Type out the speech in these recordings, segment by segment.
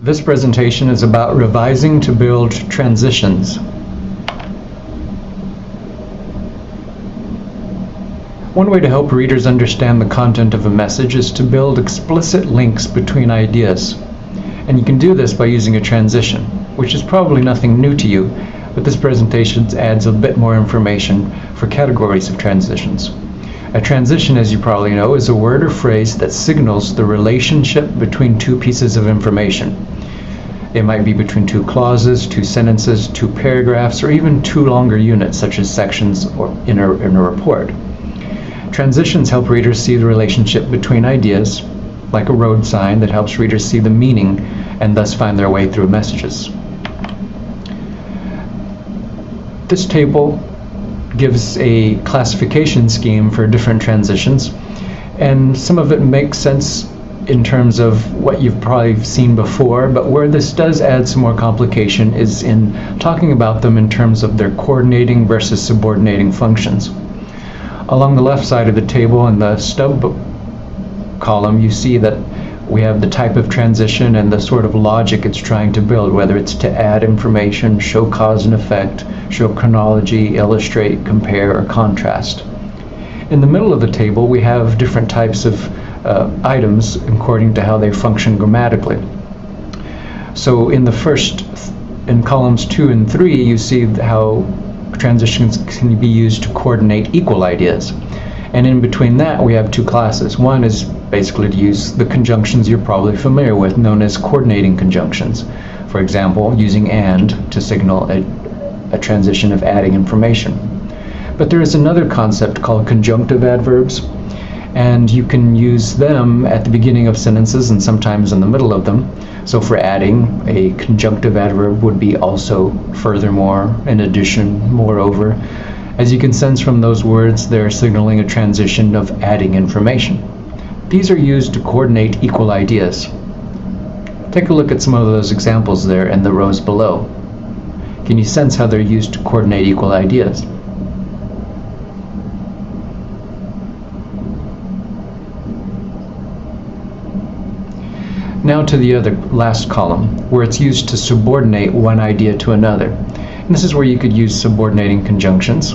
This presentation is about revising to build transitions. One way to help readers understand the content of a message is to build explicit links between ideas. And you can do this by using a transition, which is probably nothing new to you, but this presentation adds a bit more information for categories of transitions. A transition, as you probably know, is a word or phrase that signals the relationship between two pieces of information. It might be between two clauses, two sentences, two paragraphs, or even two longer units, such as sections or in a report. Transitions help readers see the relationship between ideas, like a road sign that helps readers see the meaning and thus find their way through messages. This table gives a classification scheme for different transitions, and some of it makes sense in terms of what you've probably seen before, but where this does add some more complication is in talking about them in terms of their coordinating versus subordinating functions. Along the left side of the table in the stub column, you see that we have the type of transition and the sort of logic it's trying to build, whether it's to add information, show cause and effect, show chronology, illustrate, compare, or contrast. In the middle of the table, we have different types of items according to how they function grammatically. So in columns 2 and 3, you see how transitions can be used to coordinate equal ideas. And in between that, we have two classes. One is basically to use the conjunctions you're probably familiar with, known as coordinating conjunctions. For example, using and to signal a transition of adding information. But there is another concept called conjunctive adverbs, and you can use them at the beginning of sentences and sometimes in the middle of them. So for adding, a conjunctive adverb would be also, furthermore, in addition, moreover. As you can sense from those words, they're signaling a transition of adding information. These are used to coordinate equal ideas. Take a look at some of those examples there in the rows below. Can you sense how they're used to coordinate equal ideas? Now to the last column, where it's used to subordinate one idea to another. And this is where you could use subordinating conjunctions: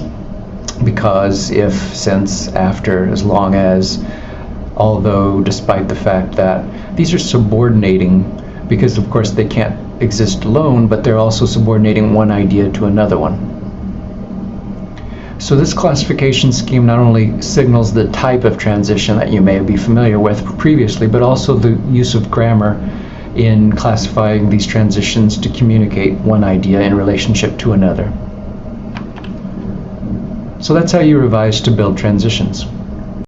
because, if, since, after, as long as, although, despite the fact that. These are subordinating because, of course, they can't exist alone, but they're also subordinating one idea to another one. So this classification scheme not only signals the type of transition that you may be familiar with previously, but also the use of grammar in classifying these transitions to communicate one idea in relationship to another. So that's how you revise to build transitions.